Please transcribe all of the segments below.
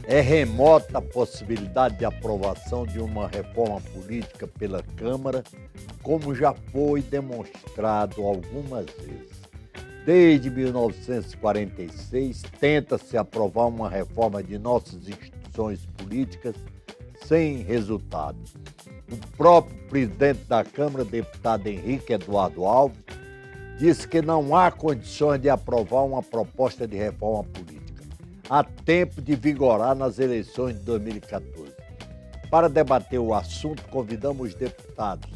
É remota a possibilidade de aprovação de uma reforma política pela Câmara, como já foi demonstrado algumas vezes. Desde 1946, tenta-se aprovar uma reforma de nossas instituições políticas sem resultado. O próprio presidente da Câmara, deputado Henrique Eduardo Alves, disse que não há condições de aprovar uma proposta de reforma política. Há tempo de vigorar nas eleições de 2014. Para debater o assunto, convidamos os deputados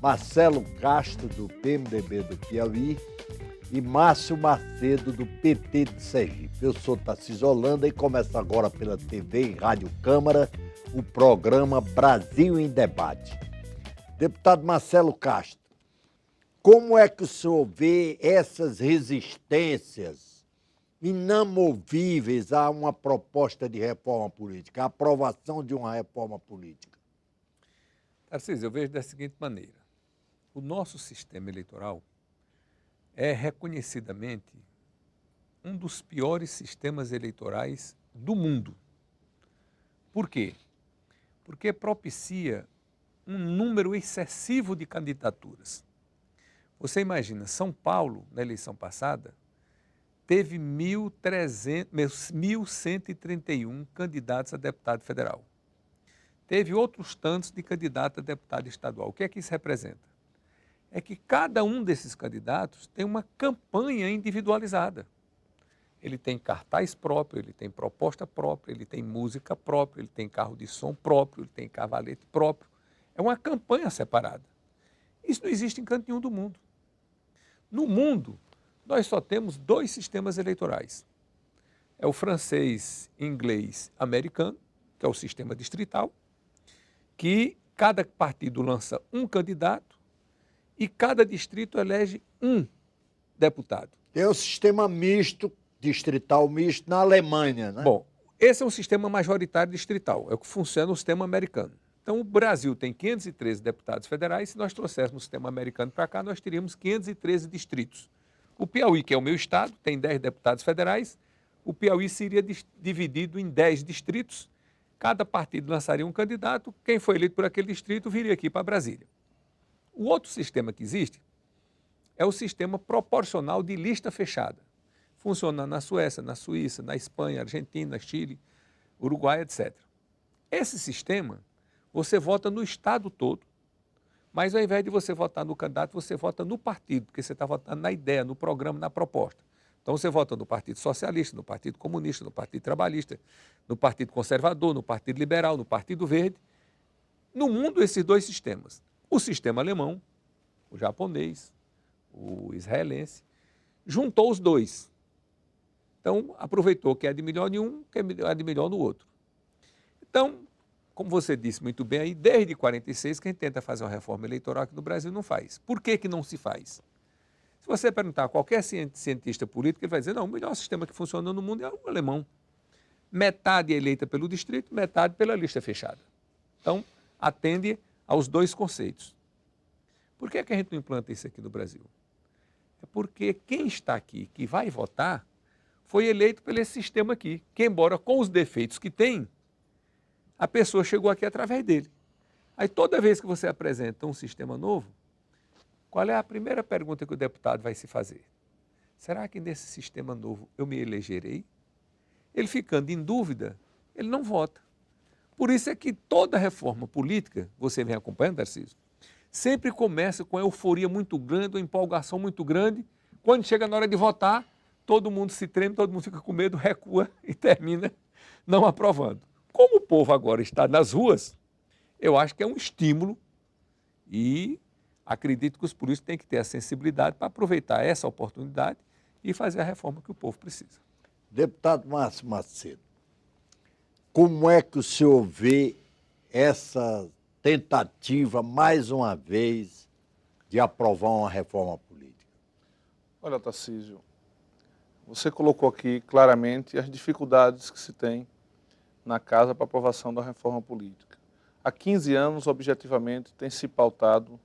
Marcelo Castro, do PMDB do Piauí, e Márcio Macedo, do PT de Sergipe. Eu sou Tarcísio Holanda e começa agora pela TV e Rádio Câmara o programa Brasil em Debate. Deputado Marcelo Castro, como é que o senhor vê essas resistências inamovíveis a uma proposta de reforma política, a aprovação de uma reforma política? Tarcísio, eu vejo da seguinte maneira. O nosso sistema eleitoral é reconhecidamente um dos piores sistemas eleitorais do mundo. Por quê? Porque propicia um número excessivo de candidaturas. Você imagina, São Paulo, na eleição passada, teve 1.131 candidatos a deputado federal. Teve outros tantos de candidato a deputado estadual. O que é que isso representa? É que cada um desses candidatos tem uma campanha individualizada. Ele tem cartaz próprio, ele tem proposta própria, ele tem música própria, ele tem carro de som próprio, ele tem cavalete próprio. É uma campanha separada. Isso não existe em canto nenhum do mundo. No mundo, nós só temos dois sistemas eleitorais. É o francês, inglês, americano, que é o sistema distrital, que cada partido lança um candidato e cada distrito elege um deputado. Tem o sistema misto, distrital misto, na Alemanha, né? Bom, esse é um sistema majoritário distrital, é o que funciona no sistema americano. Então, o Brasil tem 513 deputados federais, se nós trouxéssemos o sistema americano para cá, nós teríamos 513 distritos. O Piauí, que é o meu estado, tem 10 deputados federais. O Piauí seria dividido em 10 distritos. Cada partido lançaria um candidato. Quem foi eleito por aquele distrito viria aqui para Brasília. O outro sistema que existe é o sistema proporcional de lista fechada. Funciona na Suécia, na Suíça, na Espanha, Argentina, Chile, Uruguai, etc. Esse sistema, você vota no estado todo. Mas ao invés de você votar no candidato, você vota no partido, porque você está votando na ideia, no programa, na proposta. Então você vota no Partido Socialista, no Partido Comunista, no Partido Trabalhista, no Partido Conservador, no Partido Liberal, no Partido Verde. No mundo, esses dois sistemas. O sistema alemão, o japonês, o israelense, juntou os dois. Então, aproveitou que é de melhor em um, que é de melhor no outro. Então, como você disse muito bem aí, desde 46 que a gente tenta fazer uma reforma eleitoral que no Brasil não faz. Por que não se faz? Se você perguntar a qualquer cientista político, ele vai dizer, não, o melhor sistema que funciona no mundo é o alemão. Metade é eleita pelo distrito, metade pela lista fechada. Então, atende aos dois conceitos. Por que a gente não implanta isso aqui no Brasil? É porque quem está aqui, que vai votar, foi eleito pelo esse sistema aqui, que embora com os defeitos que tem, a pessoa chegou aqui através dele. Aí toda vez que você apresenta um sistema novo, qual é a primeira pergunta que o deputado vai se fazer? Será que nesse sistema novo eu me elegerei? Ele ficando em dúvida, ele não vota. Por isso é que toda reforma política, você vem acompanhando, Tarcísio, sempre começa com euforia muito grande, uma empolgação muito grande. Quando chega na hora de votar, todo mundo se treme, todo mundo fica com medo, recua e termina não aprovando. Como o povo agora está nas ruas, eu acho que é um estímulo e acredito que os políticos têm que ter a sensibilidade para aproveitar essa oportunidade e fazer a reforma que o povo precisa. Deputado Márcio Macedo, como é que o senhor vê essa tentativa, mais uma vez, de aprovar uma reforma política? Olha, Tarcísio, você colocou aqui claramente as dificuldades que se tem na casa para aprovação da reforma política. Há 15 anos, objetivamente, tem se pautado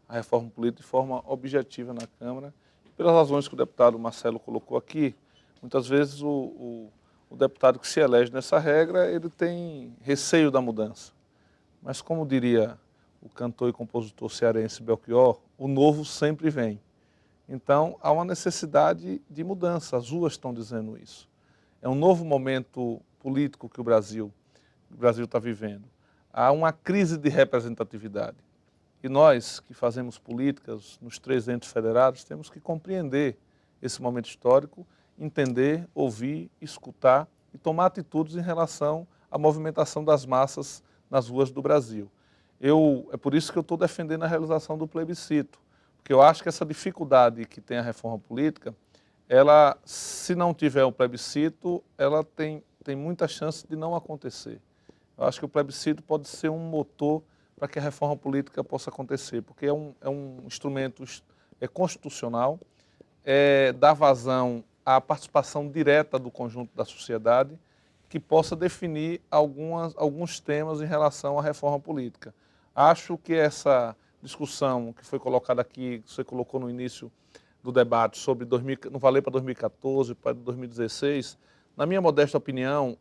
a reforma política de forma objetiva na Câmara, pelas razões que o deputado Marcelo colocou aqui. Muitas vezes o deputado que se elege nessa regra, ele tem receio da mudança. Mas como diria o cantor e compositor cearense Belchior, o novo sempre vem. Então, há uma necessidade de mudança, as ruas estão dizendo isso. É um novo momento político que o Brasil está vivendo. Há uma crise de representatividade. E nós, que fazemos políticas nos 3 entes federados, temos que compreender esse momento histórico, entender, ouvir, escutar e tomar atitudes em relação à movimentação das massas nas ruas do Brasil. É por isso que eu estou defendendo a realização do plebiscito, porque eu acho que essa dificuldade que tem a reforma política, ela, se não tiver o plebiscito, ela tem muita chance de não acontecer. Eu acho que o plebiscito pode ser um motor para que a reforma política possa acontecer, porque é um instrumento constitucional, dá vazão à participação direta do conjunto da sociedade, que possa definir alguns temas em relação à reforma política. Acho que essa discussão que foi colocada aqui, que você colocou no início do debate, sobre não valer para 2014, para 2016, na minha modesta opinião,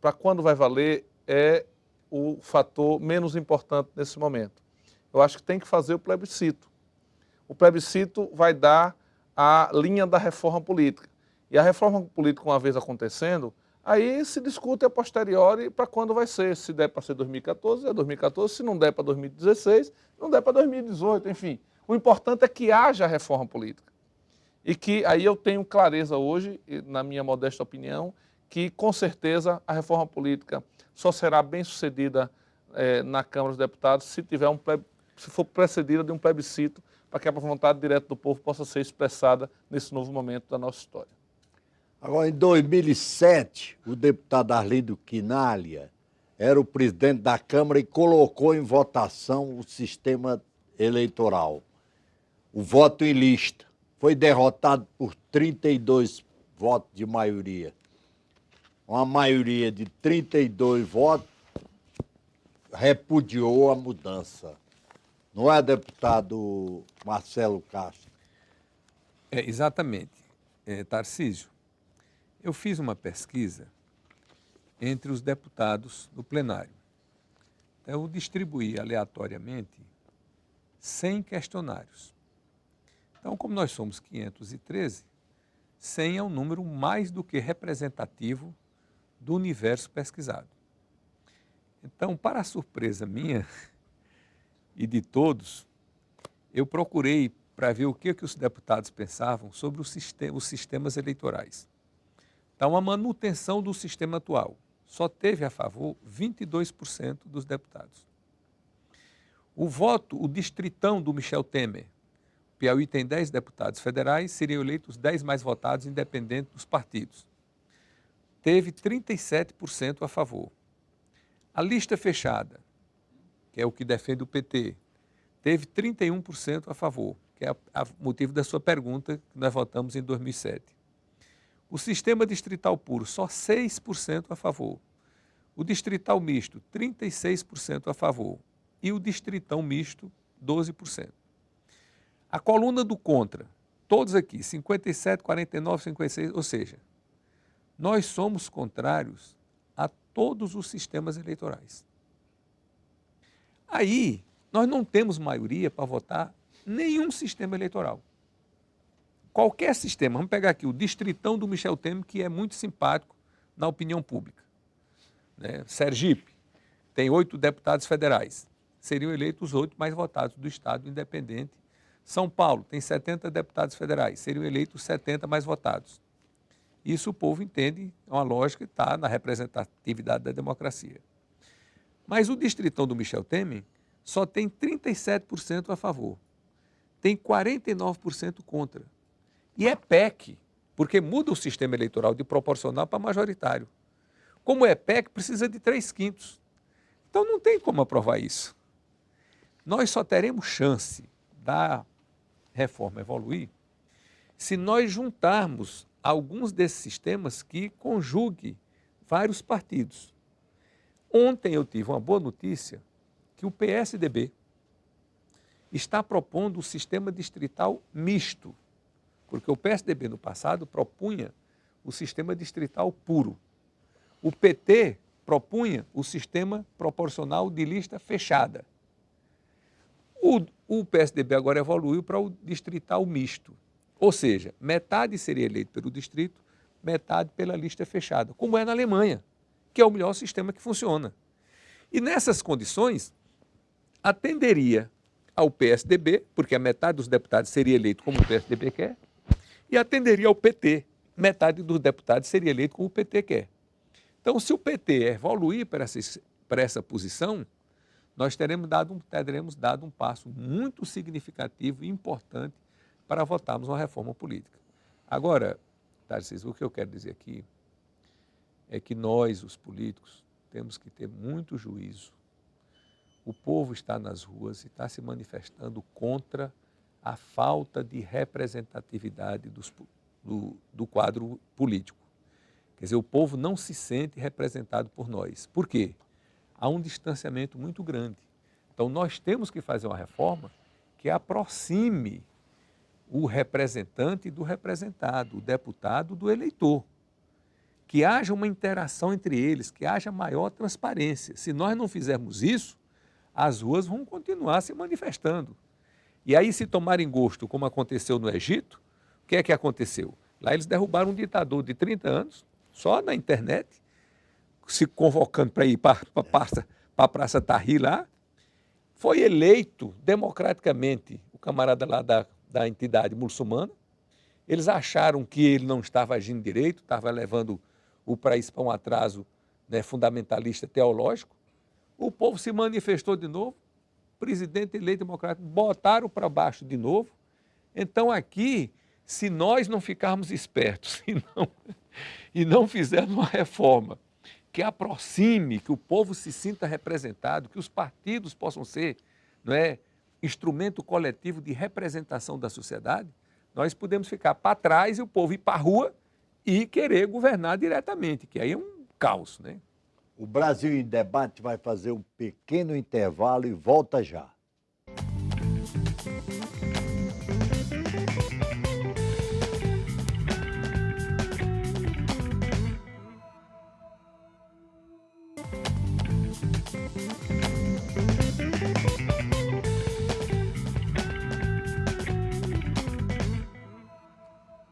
para quando vai valer é o fator menos importante nesse momento. Eu acho que tem que fazer o plebiscito. O plebiscito vai dar a linha da reforma política. E a reforma política, uma vez acontecendo, aí se discute a posteriori para quando vai ser. Se der para ser 2014, é 2014. Se não der para 2016, não der para 2018, enfim. O importante é que haja reforma política. E que aí eu tenho clareza hoje, na minha modesta opinião, que com certeza a reforma política só será bem sucedida na Câmara dos Deputados se for precedida de um plebiscito, para que a vontade direta do povo possa ser expressada nesse novo momento da nossa história. Agora, em 2007, o deputado Arlindo Quinalha era o presidente da Câmara e colocou em votação o sistema eleitoral, o voto em lista. Foi derrotado por 32 votos de maioria. Uma maioria de 32 votos repudiou a mudança. Não é, deputado Marcelo Castro? Exatamente. Tarcísio, eu fiz uma pesquisa entre os deputados do plenário. Eu distribuí aleatoriamente 100 questionários. Então, como nós somos 513, 100 é um número mais do que representativo do universo pesquisado. Então, para a surpresa minha e de todos, eu procurei para ver o que os deputados pensavam sobre os sistemas eleitorais. Então, a manutenção do sistema atual só teve a favor 22% dos deputados. O distritão do Michel Temer, Piauí tem 10 deputados federais, seriam eleitos os 10 mais votados, independente dos partidos. Teve 37% a favor. A lista fechada, que é o que defende o PT, teve 31% a favor, que é o motivo da sua pergunta, que nós votamos em 2007. O sistema distrital puro, só 6% a favor. O distrital misto, 36% a favor. E o distritão misto, 12%. A coluna do contra, todos aqui, 57, 49, 56, ou seja, nós somos contrários a todos os sistemas eleitorais. Aí, nós não temos maioria para votar nenhum sistema eleitoral. Qualquer sistema, vamos pegar aqui o distritão do Michel Temer, que é muito simpático na opinião pública. Sergipe tem 8 deputados federais, seriam eleitos os 8 mais votados do Estado independente. São Paulo tem 70 deputados federais, seriam eleitos os 70 mais votados. Isso o povo entende, é uma lógica que está na representatividade da democracia. Mas o distritão do Michel Temer só tem 37% a favor, tem 49% contra. E é PEC, porque muda o sistema eleitoral de proporcional para majoritário. Como é PEC, precisa de 3/5. Então não tem como aprovar isso. Nós só teremos chance da reforma evoluir se nós juntarmos alguns desses sistemas que conjuguem vários partidos. Ontem eu tive uma boa notícia que o PSDB está propondo o sistema distrital misto, porque o PSDB no passado propunha o sistema distrital puro. O PT propunha o sistema proporcional de lista fechada. O PSDB agora evoluiu para o distrital misto, ou seja, metade seria eleito pelo distrito, metade pela lista fechada, como é na Alemanha, que é o melhor sistema que funciona. E nessas condições, atenderia ao PSDB, porque a metade dos deputados seria eleito como o PSDB quer, e atenderia ao PT, metade dos deputados seria eleito como o PT quer. Então, se o PT evoluir para essa posição, nós teremos dado um passo muito significativo e importante para votarmos uma reforma política. Agora, Tarcísio, o que eu quero dizer aqui é que nós, os políticos, temos que ter muito juízo. O povo está nas ruas e está se manifestando contra a falta de representatividade do quadro político. Quer dizer, o povo não se sente representado por nós. Por quê? Há um distanciamento muito grande. Então, nós temos que fazer uma reforma que aproxime o representante do representado, o deputado do eleitor. Que haja uma interação entre eles, que haja maior transparência. Se nós não fizermos isso, as ruas vão continuar se manifestando. E aí, se tomarem gosto, como aconteceu no Egito, o que é que aconteceu? Lá eles derrubaram um ditador de 30 anos, só na internet, se convocando para ir para a Praça Tahrir lá. Foi eleito democraticamente o camarada lá da entidade muçulmana. Eles acharam que ele não estava agindo direito, estava levando o país para um atraso, né, fundamentalista teológico. O povo se manifestou de novo, presidente eleito democrático, botaram para baixo de novo. Então aqui, se nós não ficarmos espertos e não fizermos uma reforma que aproxime, que o povo se sinta representado, que os partidos possam ser, não é, instrumento coletivo de representação da sociedade, nós podemos ficar para trás e o povo ir para a rua e querer governar diretamente, que aí é um caos, né? O Brasil em Debate vai fazer um pequeno intervalo e volta já.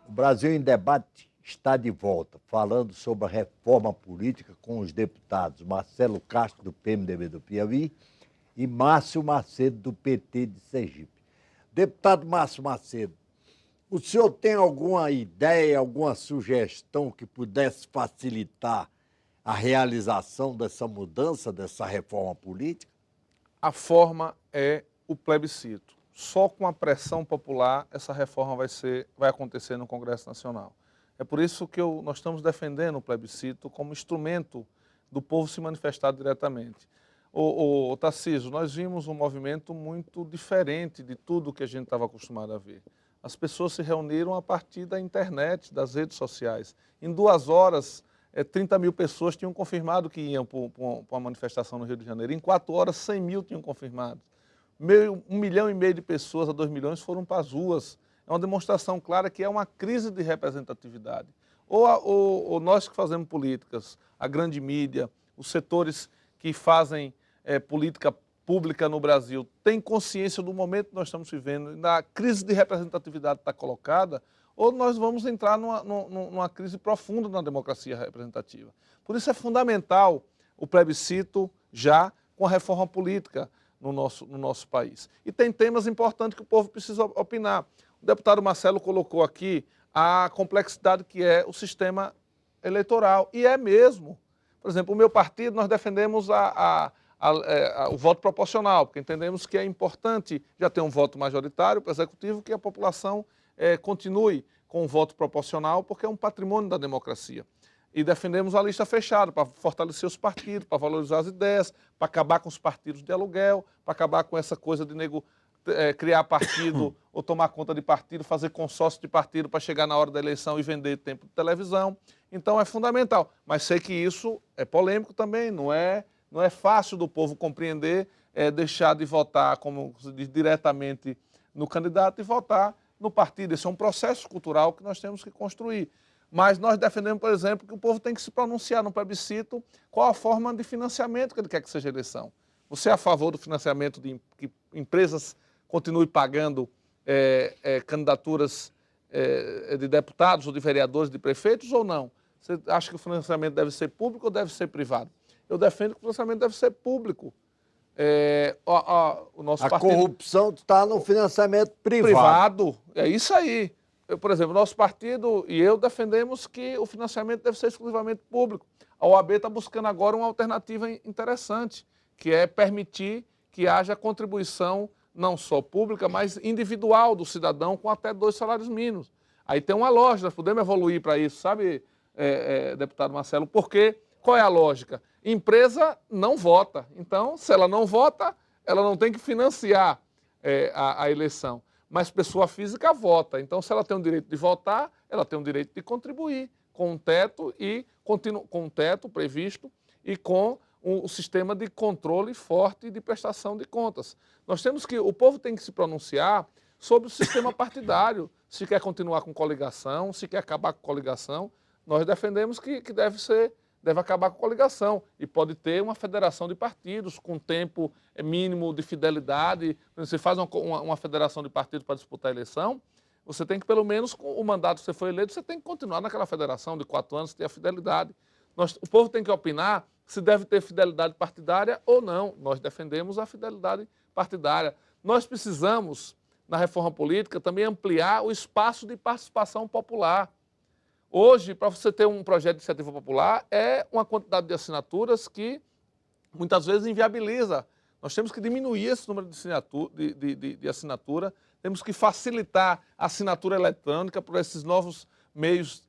O Brasil em Debate está de volta, falando sobre a reforma política com os deputados Marcelo Castro, do PMDB do Piauí, e Márcio Macedo, do PT de Sergipe. Deputado Márcio Macedo, o senhor tem alguma ideia, alguma sugestão que pudesse facilitar a realização dessa mudança, dessa reforma política? A forma é o plebiscito. Só com a pressão popular essa reforma vai acontecer no Congresso Nacional. É por isso que nós estamos defendendo o plebiscito como instrumento do povo se manifestar diretamente. Tarcísio, nós vimos um movimento muito diferente de tudo que a gente estava acostumado a ver. As pessoas se reuniram a partir da internet, das redes sociais. Em 2 horas, 30 mil pessoas tinham confirmado que iam para uma manifestação no Rio de Janeiro. Em 4 horas, 100 mil tinham confirmado. 1,5 milhão de pessoas a 2 milhões foram para as ruas. É uma demonstração clara que é uma crise de representatividade. Ou nós que fazemos políticas, a grande mídia, os setores que fazem política pública no Brasil, têm consciência do momento que nós estamos vivendo, da crise de representatividade está colocada, ou nós vamos entrar numa crise profunda na democracia representativa. Por isso é fundamental o plebiscito já com a reforma política no nosso país. E tem temas importantes que o povo precisa opinar. O deputado Marcelo colocou aqui a complexidade que é o sistema eleitoral, e é mesmo. Por exemplo, o meu partido, nós defendemos o voto proporcional, porque entendemos que é importante já ter um voto majoritário para o executivo, que a população continue com o voto proporcional, porque é um patrimônio da democracia. E defendemos a lista fechada para fortalecer os partidos, para valorizar as ideias, para acabar com os partidos de aluguel, para acabar com essa coisa de criar partido ou tomar conta de partido, fazer consórcio de partido para chegar na hora da eleição e vender tempo de televisão. Então é fundamental. Mas sei que isso é polêmico também, não é Não é fácil do povo compreender, deixar de votar, como se diz, diretamente no candidato e votar no partido. Esse é um processo cultural que nós temos que construir. Mas nós defendemos, por exemplo, que o povo tem que se pronunciar no plebiscito qual a forma de financiamento que ele quer que seja a eleição. Você é a favor do financiamento de que empresas continuem pagando candidaturas de deputados ou de vereadores, de prefeitos ou não? Você acha que o financiamento deve ser público ou deve ser privado? Eu defendo que o financiamento deve ser público. O nosso partido... corrupção está no financiamento privado. Privado, é isso aí. Por exemplo, nosso partido e eu defendemos que o financiamento deve ser exclusivamente público. A OAB está buscando agora uma alternativa interessante, que é permitir que haja contribuição não só pública, mas individual do cidadão com até 2 salários mínimos. Aí tem uma lógica, nós podemos evoluir para isso, sabe, deputado Marcelo? Porque qual é a lógica? Empresa não vota. Então, se ela não vota, ela não tem que financiar a eleição. Mas pessoa física vota. Então, se ela tem o direito de votar, ela tem o direito de contribuir com um teto com um teto previsto e com um sistema de controle forte de prestação de contas. O povo tem que se pronunciar sobre o sistema partidário, se quer continuar com coligação, se quer acabar com coligação. Nós defendemos que deve acabar com a coligação e pode ter uma federação de partidos com tempo mínimo de fidelidade. Você faz uma federação de partidos para disputar a eleição, você tem que, pelo menos, com o mandato que você foi eleito, você tem que continuar naquela federação de 4 anos, ter a fidelidade. O povo tem que opinar se deve ter fidelidade partidária ou não. Nós defendemos a fidelidade partidária. Nós precisamos, na reforma política, também ampliar o espaço de participação popular. Hoje, para você ter um projeto de iniciativa popular, é uma quantidade de assinaturas que muitas vezes inviabiliza. Nós temos que diminuir esse número de assinatura, temos que facilitar a assinatura eletrônica por esses novos meios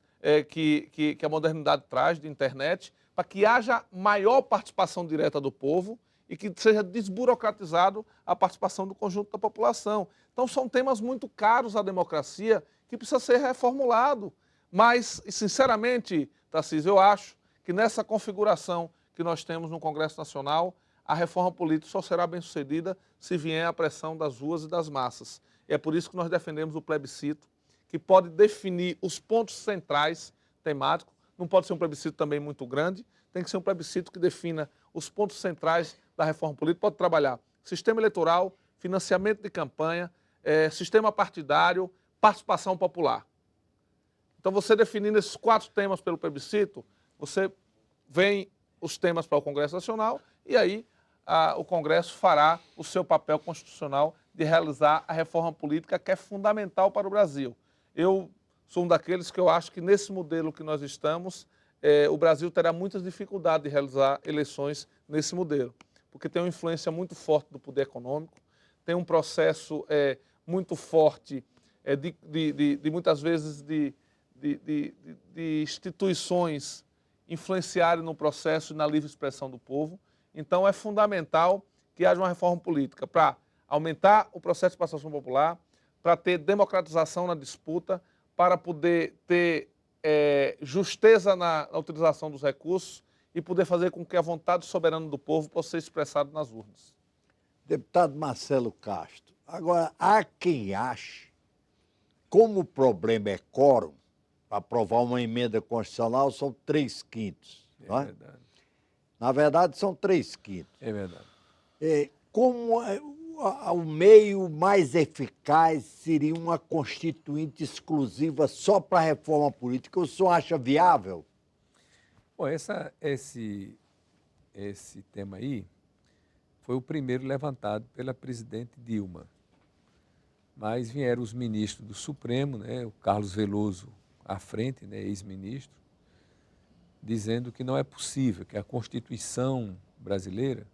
que a modernidade traz, de internet, para que haja maior participação direta do povo e que seja desburocratizado a participação do conjunto da população. Então, são temas muito caros à democracia que precisa ser reformulado. Mas, sinceramente, Tarcísio, eu acho que nessa configuração que nós temos no Congresso Nacional, a reforma política só será bem-sucedida se vier a pressão das ruas e das massas. E é por isso que nós defendemos o plebiscito, que pode definir os pontos centrais temáticos. Não pode ser um plebiscito também muito grande, tem que ser um plebiscito que defina os pontos centrais da reforma política. Pode trabalhar sistema eleitoral, financiamento de campanha, sistema partidário, participação popular. Então, você definindo esses 4 temas pelo plebiscito, você vem os temas para o Congresso Nacional e aí o Congresso fará o seu papel constitucional de realizar a reforma política que é fundamental para o Brasil. Eu sou um daqueles que eu acho que nesse modelo que nós estamos, o Brasil terá muitas dificuldades de realizar eleições nesse modelo, porque tem uma influência muito forte do poder econômico, tem um processo muito forte de muitas vezes de instituições influenciarem no processo e na livre expressão do povo. Então, é fundamental que haja uma reforma política para aumentar o processo de participação popular, para ter democratização na disputa, para poder ter justeza na utilização dos recursos e poder fazer com que a vontade soberana do povo possa ser expressada nas urnas. Deputado Marcelo Castro, agora, há quem ache, como o problema é quórum, para aprovar uma emenda constitucional são 3/5. Não é? Verdade. Na verdade, são 3/5. É verdade. Como o meio mais eficaz seria uma constituinte exclusiva só para a reforma política? O senhor acha viável? Bom, esse tema aí foi o primeiro levantado pela presidente Dilma. Mas vieram os ministros do Supremo, né, o Carlos Veloso à frente, né, ex-ministro, dizendo que não é possível, que a Constituição brasileira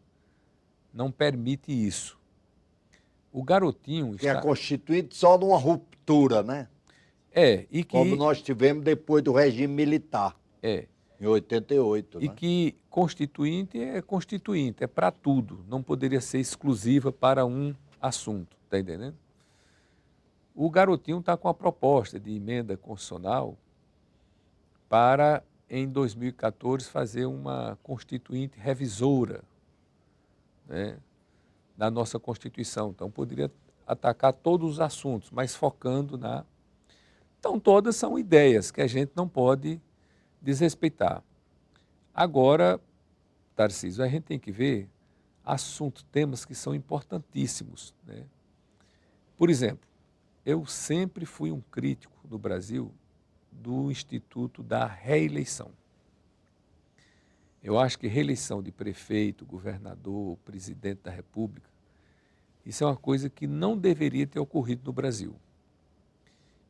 não permite isso. O garotinho Que é constituinte só numa ruptura, né? E que... Como nós tivemos depois do regime militar, em 88. E né? que constituinte, é para tudo, não poderia ser exclusiva para um assunto, está entendendo? O garotinho está com a proposta de emenda constitucional para, em 2014, fazer uma constituinte revisora né, da nossa Constituição. Então, poderia atacar todos os assuntos, mas focando na... Então, todas são ideias que a gente não pode desrespeitar. Agora, Tarcísio, a gente tem que ver temas que são importantíssimos, né? Por exemplo, eu sempre fui um crítico no Brasil do Instituto da Reeleição. Eu acho que reeleição de prefeito, governador, presidente da República, isso é uma coisa que não deveria ter ocorrido no Brasil.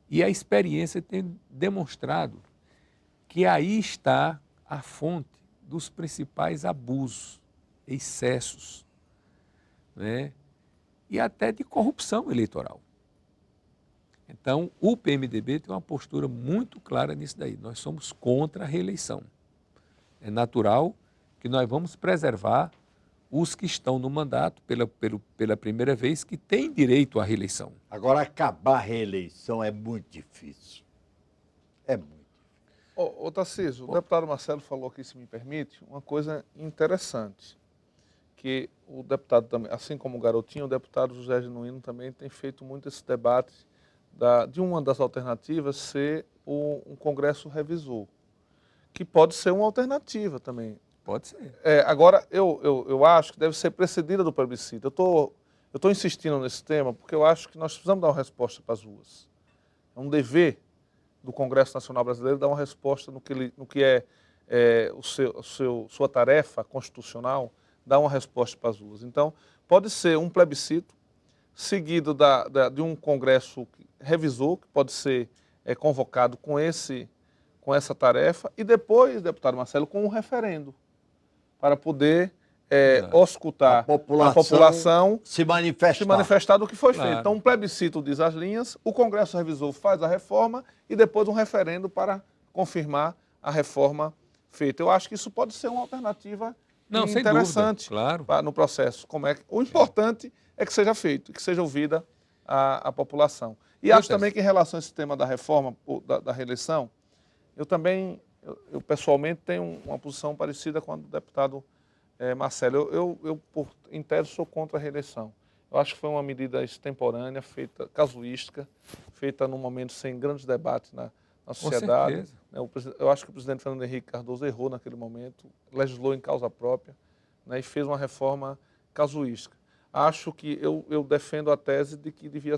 E a experiência tem demonstrado que aí está a fonte dos principais abusos, excessos, né? E até de corrupção eleitoral. Então, o PMDB tem uma postura muito clara nisso daí. Nós somos contra a reeleição. É natural que nós vamos preservar os que estão no mandato pela primeira vez, que têm direito à reeleição. Agora, acabar a reeleição é muito difícil. É muito. Ô Tarcísio, o deputado Marcelo falou aqui, se me permite, uma coisa interessante, que o deputado também, assim como o Garotinho, o deputado José Genuíno também tem feito muito esse debate de uma das alternativas ser um Congresso revisor, que pode ser uma alternativa também. Pode ser. Agora, eu acho que deve ser precedida do plebiscito. Eu estou insistindo nesse tema porque eu acho que nós precisamos dar uma resposta para as ruas. É um dever do Congresso Nacional Brasileiro dar uma resposta no que é sua tarefa constitucional, dar uma resposta para as ruas. Então, pode ser um plebiscito seguido de um Congresso revisor, que pode ser convocado com essa tarefa, e depois, deputado Marcelo, com um referendo, para poder auscultar a população se manifestar do que foi Claro. feito. Então, um plebiscito diz as linhas, o Congresso revisor faz a reforma e depois um referendo para confirmar a reforma feita. Eu acho que isso pode ser uma alternativa Sem interessante, dúvida, claro. no processo. O importante é que seja feito, que seja ouvida a população. E acho também que em relação a esse tema da reforma, da reeleição, eu pessoalmente tenho uma posição parecida com a do deputado Marcelo. Eu, por inteiro, sou contra a reeleição. Eu acho que foi uma medida extemporânea, casuística, feita num momento sem grandes debates na sociedade. Com certeza. Eu acho que o presidente Fernando Henrique Cardoso errou naquele momento, legislou em causa própria, né, e fez uma reforma casuística. Acho que eu defendo a tese de que devia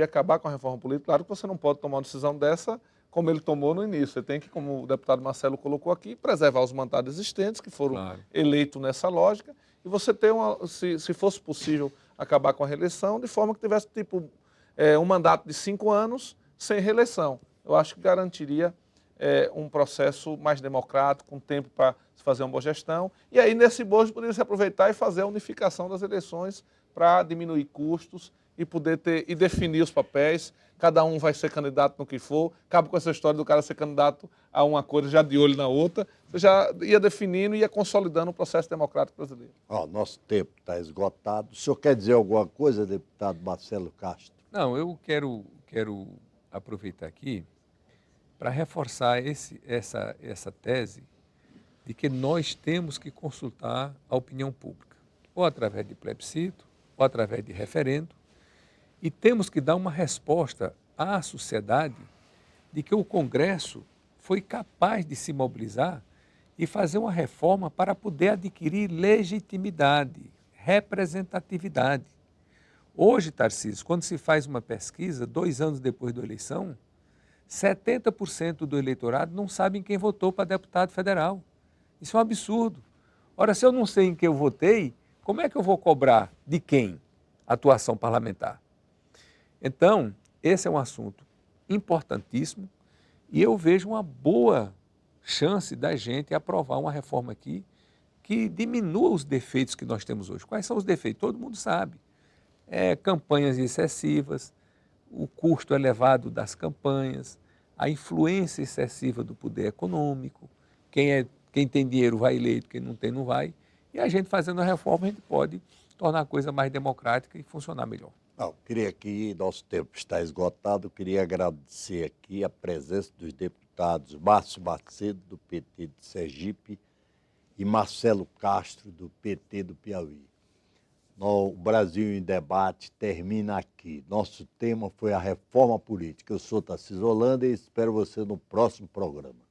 acabar com a reforma política. Claro que você não pode tomar uma decisão dessa como ele tomou no início. Você tem que, como o deputado Marcelo colocou aqui, preservar os mandatos existentes que foram eleitos nessa lógica, e você ter se fosse possível, acabar com a reeleição, de forma que tivesse um mandato de 5 anos sem reeleição. Eu acho que garantiria um processo mais democrático, com tempo para se fazer uma boa gestão, e aí nesse bojo poderia se aproveitar e fazer a unificação das eleições para diminuir custos e poder definir os papéis. Cada um vai ser candidato no que for. Acaba com essa história do cara ser candidato a uma coisa já de olho na outra. Você já ia definindo e ia consolidando o processo democrático brasileiro. Nosso tempo está esgotado. O senhor quer dizer alguma coisa, deputado Marcelo Castro? Não, eu quero aproveitar aqui para reforçar essa tese de que nós temos que consultar a opinião pública, ou através de plebiscito, ou através de referendo, e temos que dar uma resposta à sociedade de que o Congresso foi capaz de se mobilizar e fazer uma reforma para poder adquirir legitimidade, representatividade. Hoje, Tarcísio, quando se faz uma pesquisa, 2 anos depois da eleição, 70% do eleitorado não sabe em quem votou para deputado federal. Isso é um absurdo. Ora, se eu não sei em quem eu votei, como é que eu vou cobrar de quem a atuação parlamentar? Então, esse é um assunto importantíssimo e eu vejo uma boa chance da gente aprovar uma reforma aqui que diminua os defeitos que nós temos hoje. Quais são os defeitos? Todo mundo sabe. Campanhas excessivas, o custo elevado das campanhas, a influência excessiva do poder econômico, quem tem dinheiro vai eleito, quem não tem não vai. E a gente fazendo a reforma, a gente pode tornar a coisa mais democrática e funcionar melhor. Queria aqui, nosso tempo está esgotado, queria agradecer aqui a presença dos deputados Márcio Macedo, do PT de Sergipe, e Marcelo Castro, do PT do Piauí. O Brasil em Debate termina aqui. Nosso tema foi a reforma política. Eu sou Tarcísio Holanda e espero você no próximo programa.